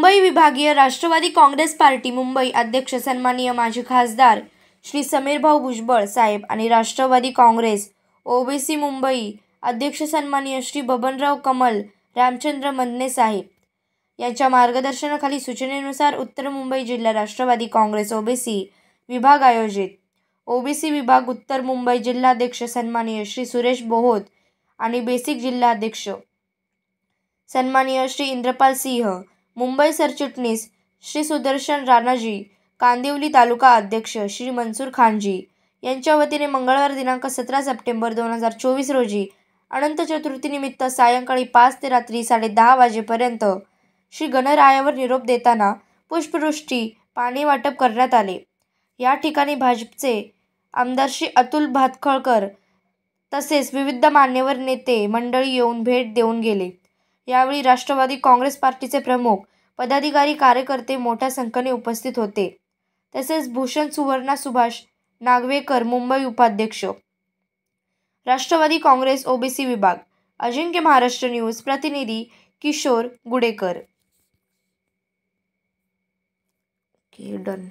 मुंबई विभागीय राष्ट्रवादी काँग्रेस पार्टी मुंबई अध्यक्ष सन्माननीय माजी खासदार श्री समीरभाऊ भुजबळ साहेब आणि राष्ट्रवादी काँग्रेस ओबीसी मुंबई अध्यक्ष सन्माननीय श्री बबनराव कमल रामचंद्र मदने साहेब यांच्या मार्गदर्शनाखाली सूचनेनुसार उत्तर मुंबई जिल्हा राष्ट्रवादी काँग्रेस ओबीसी विभाग आयोजित ओबीसी विभाग उत्तर मुंबई जिल्हाध्यक्ष सन्माननीय श्री सुरेश बोहोत आणि बेसिक जिल्हाध्यक्ष सन्माननीय श्री इंद्रपाल सिंह, मुंबई सरचिटणीस श्री सुदर्शन राणाजी, कांदिवली तालुका अध्यक्ष श्री मनसूर खानजी यांच्या वतीने मंगळवार दिनांक 17 सप्टेंबर 2024 रोजी अनंत चतुर्थीनिमित्त सायंकाळी 5 ते रात्री 10:30 वाजेपर्यंत श्री गणरायावर निरोप देताना पुष्पवृष्टी पाणी वाटप करण्यात आले। या ठिकाणी भाजपचे आमदार श्री अतुल भातखळकर तसेच विविध मान्यवर नेते मंडळी येऊन भेट देऊन गेले। यावेळी राष्ट्रवादी काँग्रेस पार्टीचे प्रमुख पदाधिकारी कार्यकर्ते मोठ्या संख्येने उपस्थित होते। तसेच भूषण सुवर्णा सुभाष नागवेकर मुंबई उपाध्यक्ष राष्ट्रवादी काँग्रेस ओबीसी विभाग अजिंक्य महाराष्ट्र न्यूज प्रतिनिधी किशोर गुडेकर। डन।